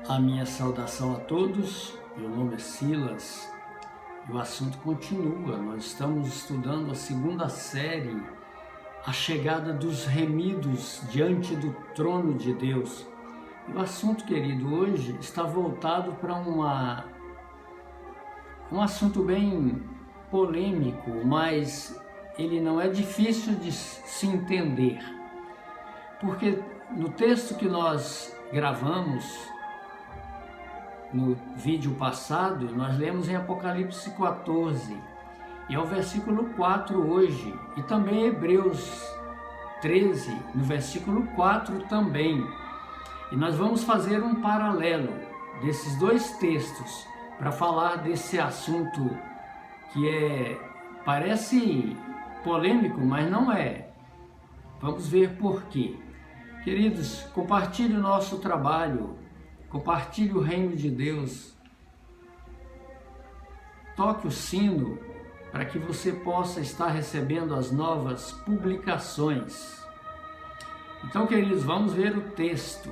A minha saudação a todos, meu nome é Silas e o assunto continua. Nós estamos estudando a segunda série, a chegada dos remidos diante do trono de Deus. E o assunto, querido, hoje está voltado para um assunto bem polêmico, mas ele não é difícil de se entender. Porque no texto que nós gravamos, no vídeo passado, nós lemos em Apocalipse 14, e é o versículo 4 hoje, e também Hebreus 13, no versículo 4 também. E nós vamos fazer um paralelo desses dois textos para falar desse assunto que parece polêmico, mas não é. Vamos ver por quê. Queridos, compartilhe o nosso trabalho, compartilhe o reino de Deus, toque o sino para que você possa estar recebendo as novas publicações. Então, queridos, vamos ver o texto.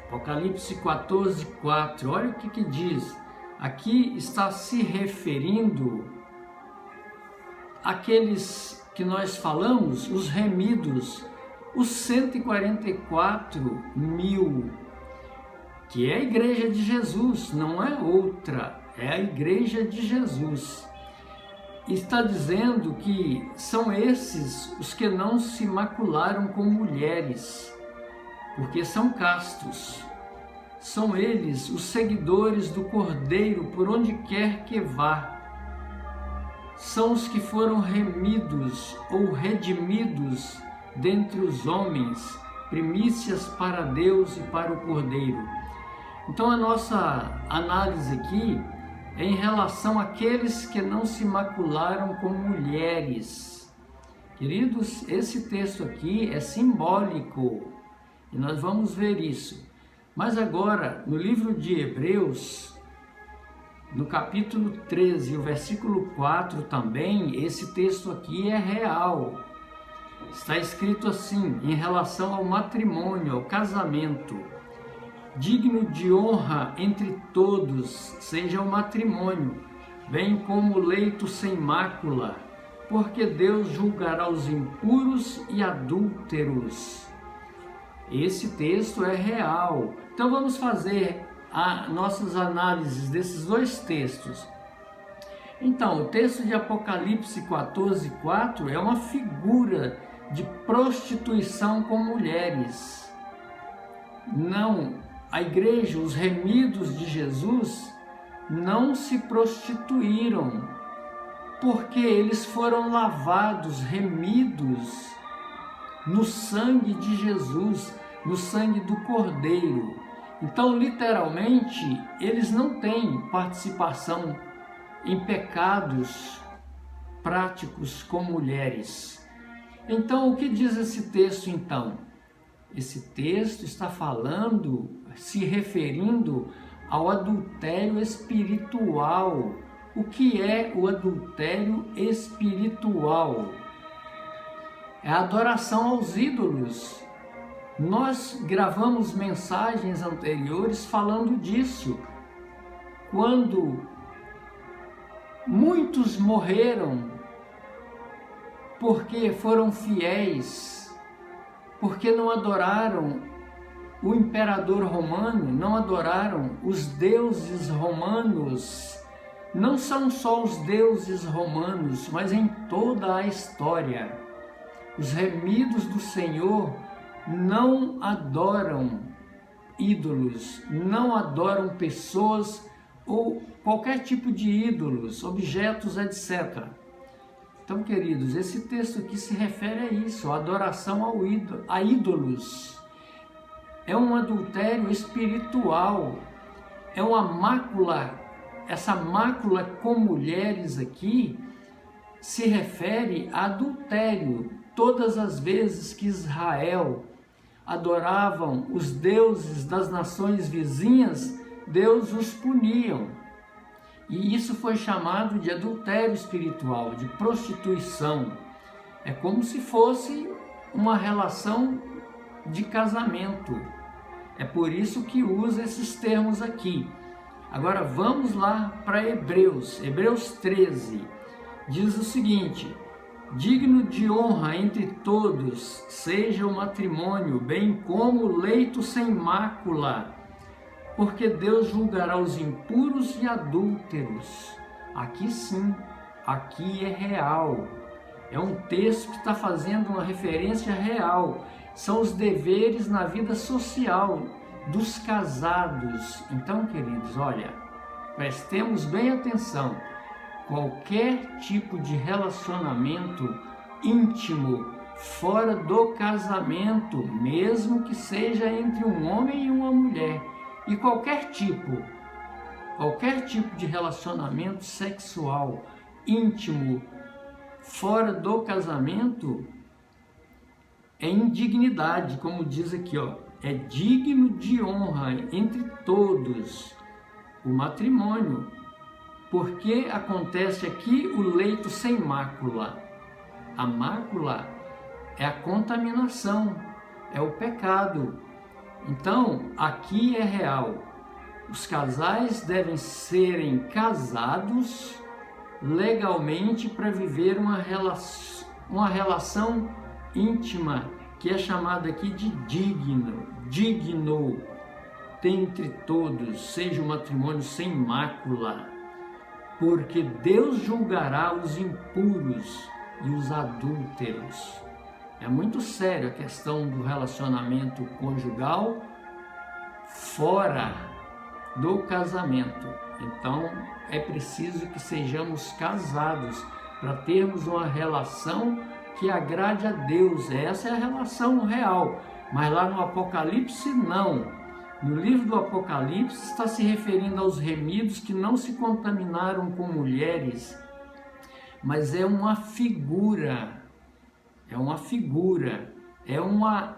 Apocalipse 14, 4. Olha o que diz. Aqui está se referindo àqueles que nós falamos, os remidos, os 144 mil, que é a igreja de Jesus, não é outra, é a igreja de Jesus. Está dizendo que são esses os que não se macularam com mulheres, porque são castos. São eles os seguidores do Cordeiro por onde quer que vá. São os que foram remidos ou redimidos dentre os homens, primícias para Deus e para o Cordeiro. Então a nossa análise aqui é em relação àqueles que não se macularam com mulheres. Queridos, esse texto aqui é simbólico e nós vamos ver isso. Mas agora, no livro de Hebreus, no capítulo 13, o versículo 4 também, esse texto aqui é real. Está escrito assim, em relação ao matrimônio, ao casamento: digno de honra entre todos seja o matrimônio, bem como o leito sem mácula, porque Deus julgará os impuros e adúlteros. Esse texto é real. Então vamos fazer nossas análises desses dois textos. Então, o texto de Apocalipse 14, 4 é uma figura de prostituição com mulheres. Não, a igreja, os remidos de Jesus, não se prostituíram, porque eles foram lavados, remidos no sangue de Jesus, no sangue do Cordeiro. Então, literalmente, eles não têm participação em pecados práticos com mulheres. Então, o que diz esse texto então? Esse texto está falando, se referindo ao adultério espiritual. O que é o adultério espiritual? É a adoração aos ídolos. Nós gravamos mensagens anteriores falando disso. Quando muitos morreram porque foram fiéis, porque não adoraram o imperador romano, não adoraram os deuses romanos. Não são só os deuses romanos, mas em toda a história. Os remidos do Senhor não adoram ídolos, não adoram pessoas ou qualquer tipo de ídolos, objetos, etc. Então, queridos, esse texto aqui se refere a isso, a adoração a ídolos. É um adultério espiritual, é uma mácula. Essa mácula com mulheres aqui se refere a adultério. Todas as vezes que Israel adoravam os deuses das nações vizinhas, Deus os puniam. E isso foi chamado de adultério espiritual, de prostituição. É como se fosse uma relação de casamento. É por isso que usa esses termos aqui. Agora vamos lá para Hebreus. Hebreus 13 diz o seguinte: digno de honra entre todos seja o matrimônio, bem como o leito sem mácula, porque Deus julgará os impuros e adúlteros. Aqui sim, aqui é real. É um texto que está fazendo uma referência real. São os deveres na vida social dos casados. Então, queridos, olha, prestemos bem atenção. Qualquer tipo de relacionamento íntimo fora do casamento, mesmo que seja entre um homem e uma mulher, e qualquer tipo de relacionamento sexual íntimo fora do casamento é indignidade, como diz aqui, ó, é digno de honra entre todos o matrimônio, porque acontece aqui o leito sem mácula. A mácula é a contaminação, é o pecado. Então, aqui é real. Os casais devem serem casados legalmente para viver uma relação íntima, que é chamada aqui de digno. Dentre todos seja um matrimônio sem mácula, porque Deus julgará os impuros e os adúlteros. É muito sério a questão do relacionamento conjugal fora do casamento. Então é preciso que sejamos casados para termos uma relação que agrade a Deus. Essa é a relação real. Mas lá no Apocalipse não. No livro do Apocalipse está se referindo aos remidos que não se contaminaram com mulheres, mas é uma figura, é uma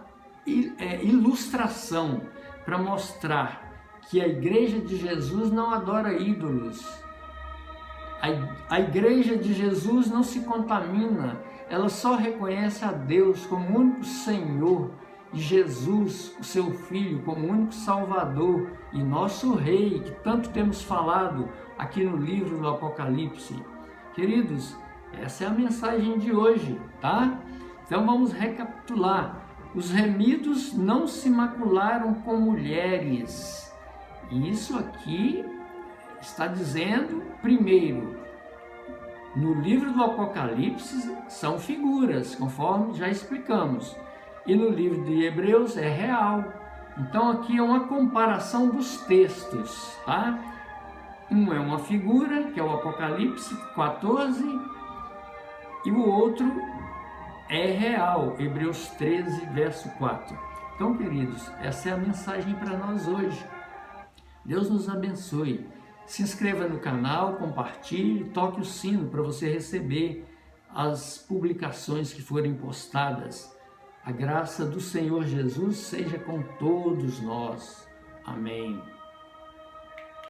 ilustração para mostrar que a Igreja de Jesus não adora ídolos. A Igreja de Jesus não se contamina, ela só reconhece a Deus como o único Senhor, e Jesus, o seu Filho, como o único Salvador e nosso Rei, que tanto temos falado aqui no livro do Apocalipse. Queridos, essa é a mensagem de hoje, tá? Então vamos recapitular. Os remidos não se macularam com mulheres. Isso aqui está dizendo, primeiro, no livro do Apocalipse são figuras, conforme já explicamos. E no livro de Hebreus é real. Então aqui é uma comparação dos textos, tá? Um é uma figura, que é o Apocalipse 14, e o outro é real, Hebreus 13, verso 4. Então, queridos, essa é a mensagem para nós hoje. Deus nos abençoe. Se inscreva no canal, compartilhe, toque o sino para você receber as publicações que forem postadas. A graça do Senhor Jesus seja com todos nós. Amém.